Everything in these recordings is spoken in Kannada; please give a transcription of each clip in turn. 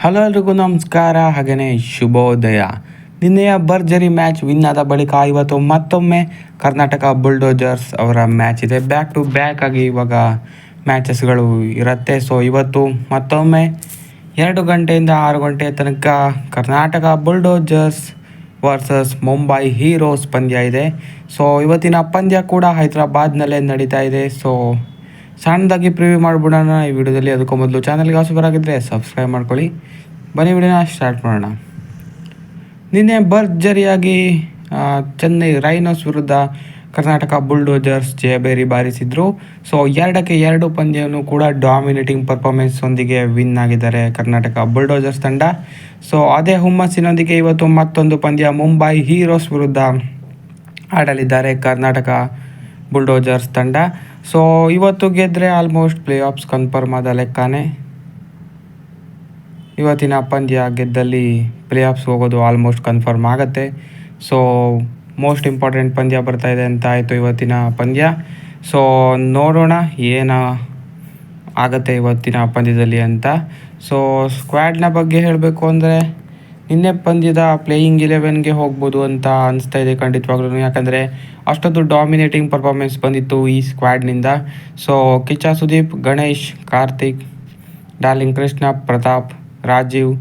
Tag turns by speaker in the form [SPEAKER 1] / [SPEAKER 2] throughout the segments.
[SPEAKER 1] ಹಲೋ ಎಲ್ರಿಗೂ ನಮಸ್ಕಾರ, ಹಾಗೆಯೇ ಶುಭೋದಯ. ನಿನ್ನೆಯ ಭರ್ಜರಿ ಮ್ಯಾಚ್ ವಿನ್ ಆದ ಬಳಿಕ ಇವತ್ತು ಮತ್ತೊಮ್ಮೆ ಕರ್ನಾಟಕ ಬುಲ್ಡೋಜರ್ಸ್ ಅವರ ಮ್ಯಾಚ್ ಇದೆ. ಬ್ಯಾಕ್ ಟು ಬ್ಯಾಕ್ ಆಗಿ ಇವಾಗ ಮ್ಯಾಚಸ್ಗಳು ಇರುತ್ತೆ. ಸೊ ಇವತ್ತು ಮತ್ತೊಮ್ಮೆ 2 ಗಂಟೆಯಿಂದ 6 ಗಂಟೆ ತನಕ ಕರ್ನಾಟಕ ಬುಲ್ಡೋಜರ್ಸ್ ವರ್ಸಸ್ ಮುಂಬೈ ಹೀರೋಸ್ ಪಂದ್ಯ ಇದೆ. ಸೊ ಇವತ್ತಿನ ಪಂದ್ಯ ಕೂಡ ಹೈದರಾಬಾದ್ನಲ್ಲೇ ನಡೀತಾ ಇದೆ. ಸೊ ಸಣ್ಣದಾಗಿ ಪ್ರಿವ್ಯೂ ಮಾಡಿಬಿಡೋಣ ಈ ವಿಡಿಯೋದಲ್ಲಿ. ಅದಕ್ಕೂ ಮೊದಲು ಚಾನಲ್ಗೆ ಹೊಸಬರಾಗಿದ್ದರೆ ಸಬ್ಸ್ಕ್ರೈಬ್ ಮಾಡ್ಕೊಳ್ಳಿ. ಬನ್ನಿ ವಿಡಿಯೋನ ಸ್ಟಾರ್ಟ್ ಮಾಡೋಣ. ನಿನ್ನೆ ಭರ್ಜರಿಯಾಗಿ ಚೆನ್ನೈ ರೈನೋಸ್ ವಿರುದ್ಧ ಕರ್ನಾಟಕ ಬುಲ್ಡೋಜರ್ಸ್ ಜಯಬೇರಿ ಬಾರಿಸಿದ್ರು. ಸೊ 2-2 ಪಂದ್ಯವನ್ನು ಕೂಡ ಡಾಮಿನೇಟಿಂಗ್ ಪರ್ಫಾರ್ಮೆನ್ಸ್ ಒಂದಿಗೆ ವಿನ್ ಆಗಿದ್ದಾರೆ ಕರ್ನಾಟಕ ಬುಲ್ಡೋಜರ್ಸ್ ತಂಡ. ಸೊ ಅದೇ ಹುಮ್ಮಸ್ಸಿನೊಂದಿಗೆ ಇವತ್ತು ಮತ್ತೊಂದು ಪಂದ್ಯ ಮುಂಬೈ ಹೀರೋಸ್ ವಿರುದ್ಧ ಆಡಲಿದ್ದಾರೆ ಕರ್ನಾಟಕ ಬುಲ್ಡೋಜರ್ಸ್ ತಂಡ. ಸೊ ಇವತ್ತು ಗೆದ್ದರೆ ಆಲ್ಮೋಸ್ಟ್ ಪ್ಲೇ ಆಫ್ಸ್ ಕನ್ಫರ್ಮ್ ಆದ ಲೆಕ್ಕನೇ. ಇವತ್ತಿನ ಪಂದ್ಯ ಗೆದ್ದಲ್ಲಿ ಪ್ಲೇ ಆಫ್ಸ್ ಹೋಗೋದು ಆಲ್ಮೋಸ್ಟ್ ಕನ್ಫರ್ಮ್ ಆಗುತ್ತೆ. ಸೊ ಮೋಸ್ಟ್ ಇಂಪಾರ್ಟೆಂಟ್ ಪಂದ್ಯ ಬರ್ತಾ ಇದೆ ಅಂತ ಆಯಿತು ಇವತ್ತಿನ ಪಂದ್ಯ. ಸೊ ನೋಡೋಣ ಏನು ಆಗುತ್ತೆ ಇವತ್ತಿನ ಪಂದ್ಯದಲ್ಲಿ ಅಂತ. ಸೊ ಸ್ಕ್ವಾಡ್ನ ಬಗ್ಗೆ ಹೇಳಬೇಕು ಅಂದರೆ ನಿನ್ನೆ ಪಂದ್ಯದ ಪ್ಲೇಯಿಂಗ್ 11ಗೆ ಹೋಗ್ಬೋದು ಅಂತ ಅನಿಸ್ತಾ ಇದೆ ಖಂಡಿತವಾಗ್ಲೂ. ಯಾಕಂದರೆ ಅಷ್ಟೊಂದು ಡಾಮಿನೇಟಿಂಗ್ ಪರ್ಫಾರ್ಮೆನ್ಸ್ ಬಂದಿತ್ತು ಈ ಸ್ಕ್ವಾಡ್ನಿಂದ. ಸೊ ಕಿಚ್ಚ ಸುದೀಪ್, ಗಣೇಶ್, ಕಾರ್ತಿಕ್, ಡಾರ್ಲಿಂಗ್ ಕೃಷ್ಣ, ಪ್ರತಾಪ್, ರಾಜೀವ್,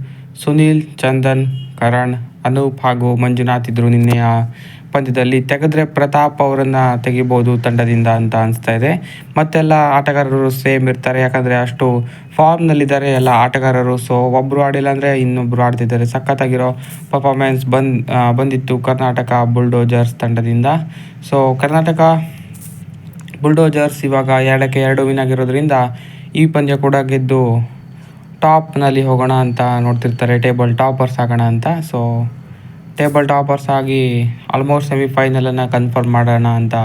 [SPEAKER 1] ಸುನೀಲ್, ಚಂದನ್, ಕರಣ್, ಅನೂಪ್ ಹಾಗೂ ಮಂಜುನಾಥ್ ಇದ್ದರು ನಿನ್ನೆಯ ಪಂದ್ಯದಲ್ಲಿ. ತೆಗೆದ್ರೆ ಪ್ರತಾಪ್ ಅವರನ್ನು ತೆಗಿಬೋದು ತಂಡದಿಂದ ಅಂತ ಅನಿಸ್ತಾ ಇದೆ. ಮತ್ತೆಲ್ಲ ಆಟಗಾರರು ಸೇಮ್ ಇರ್ತಾರೆ, ಯಾಕಂದರೆ ಅಷ್ಟು ಫಾರ್ಮ್ನಲ್ಲಿದ್ದಾರೆ ಎಲ್ಲ ಆಟಗಾರರು. ಸೊ ಒಬ್ಬರು ಆಡಿಲ್ಲ ಅಂದರೆ ಇನ್ನೊಬ್ಬರು ಆಡ್ತಿದ್ದಾರೆ. ಸಖತ್ತಾಗಿರೋ ಪರ್ಫಾರ್ಮೆನ್ಸ್ ಬಂದಿತ್ತು ಕರ್ನಾಟಕ ಬುಲ್ಡೋಜರ್ಸ್ ತಂಡದಿಂದ. ಸೊ ಕರ್ನಾಟಕ ಬುಲ್ಡೋಜರ್ಸ್ ಇವಾಗ 2-2 ವಿನ್ ಆಗಿರೋದ್ರಿಂದ ಈ ಪಂದ್ಯ ಕೂಡ ಗೆದ್ದು ಟಾಪ್ನಲ್ಲಿ ಹೋಗೋಣ ಅಂತ ನೋಡ್ತಿರ್ತಾರೆ, ಟೇಬಲ್ ಟಾಪರ್ಸ್ ಆಗೋಣ ಅಂತ. ಸೊ ಟೇಬಲ್ ಟಾಪರ್ಸ್ ಆಗಿ ಆಲ್ಮೋಸ್ಟ್ ಸೆಮಿಫೈನಲನ್ನು ಕನ್ಫರ್ಮ್ ಮಾಡೋಣ ಅಂತ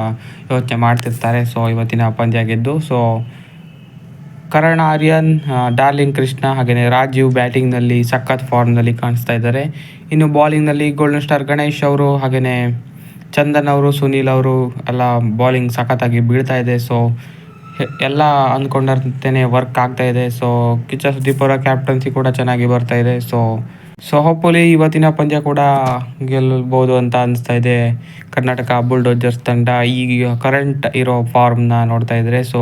[SPEAKER 1] ಯೋಚನೆ ಮಾಡ್ತಿರ್ತಾರೆ. ಸೊ ಇವತ್ತಿನ ಪಂದ್ಯ ಗೆದ್ದು ಸೊ ಕರಣ್, ಆರ್ಯನ್, ಡಾರ್ಲಿಂಗ್ ಕೃಷ್ಣ ಹಾಗೆಯೇ ರಾಜೀವ್ ಬ್ಯಾಟಿಂಗ್ನಲ್ಲಿ ಸಖತ್ ಫಾರ್ಮ್ನಲ್ಲಿ ಕಾಣಿಸ್ತಾ ಇದ್ದಾರೆ. ಇನ್ನು ಬಾಲಿಂಗ್ನಲ್ಲಿ ಗೋಲ್ಡನ್ ಸ್ಟಾರ್ ಗಣೇಶ್ ಅವರು ಹಾಗೆಯೇ ಚಂದನ್ ಅವರು, ಸುನೀಲ್ ಅವರು ಎಲ್ಲ ಬಾಲಿಂಗ್ ಸಖತ್ತಾಗಿ ಬೀಳ್ತಾ ಇದೆ. ಸೊ ಎಲ್ಲ ಅಂದ್ಕೊಂಡಂತೆಯೇ ವರ್ಕ್ ಆಗ್ತಾ ಇದೆ. ಸೊ ಕಿಚ್ಚ ಸುದೀಪ್ ಅವರ ಕ್ಯಾಪ್ಟನ್ಸಿ ಕೂಡ ಚೆನ್ನಾಗಿ ಬರ್ತಾ ಇದೆ. ಸೊ ಹೋಪ್ಫುಲಿ ಇವತ್ತಿನ ಪಂದ್ಯ ಕೂಡ ಗೆಲ್ಲಬಹುದು ಅಂತ ಅನಿಸ್ತಾ ಇದೆ ಕರ್ನಾಟಕ ಬುಲ್ಡೋಜರ್ಸ್ ತಂಡ ಈಗ ಕರೆಂಟ್ ಇರೋ ಫಾರ್ಮ್ನ ನೋಡ್ತಾ ಇದ್ದಾರೆ. ಸೊ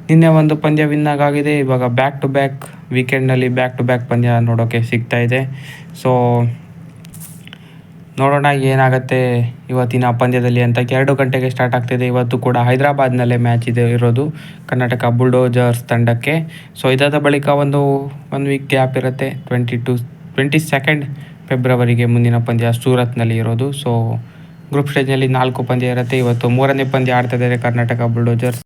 [SPEAKER 1] ನಿನ್ನೆ ಒಂದು ಪಂದ್ಯ ವಿನ್ ಆಗಿದೆ. ಇವಾಗ ಬ್ಯಾಕ್ ಟು ಬ್ಯಾಕ್ ವೀಕೆಂಡ್ನಲ್ಲಿ ಬ್ಯಾಕ್ ಟು ಬ್ಯಾಕ್ ಪಂದ್ಯ ನೋಡೋಕ್ಕೆ ಸಿಗ್ತಾ ಇದೆ. ಸೊ ನೋಡೋಣ ಏನಾಗುತ್ತೆ ಇವತ್ತಿನ ಪಂದ್ಯದಲ್ಲಿ ಅಂತ. 2 ಗಂಟೆಗೆ ಸ್ಟಾರ್ಟ್ ಆಗ್ತಿದೆ. ಇವತ್ತು ಕೂಡ ಹೈದರಾಬಾದ್ನಲ್ಲೇ ಮ್ಯಾಚ್ ಇರೋದು ಕರ್ನಾಟಕ ಬುಲ್ಡೋಜರ್ಸ್ ತಂಡಕ್ಕೆ. ಸೊ ಇದಾದ ಬಳಿಕ ಒಂದು ವೀಕ್ ಗ್ಯಾಪ್ ಇರುತ್ತೆ. 22 ಫೆಬ್ರವರಿಗೆ ಮುಂದಿನ ಪಂದ್ಯ ಸೂರತ್ನಲ್ಲಿ ಇರೋದು. ಸೊ ಗ್ರೂಪ್ ಸ್ಟೇಜ್ನಲ್ಲಿ 4 ಪಂದ್ಯ ಇರುತ್ತೆ. ಇವತ್ತು 3ನೇ ಪಂದ್ಯ ಆಡ್ತಾ ಇದ್ದಾರೆ ಕರ್ನಾಟಕ ಬುಲ್ಡೋಜರ್ಸ್.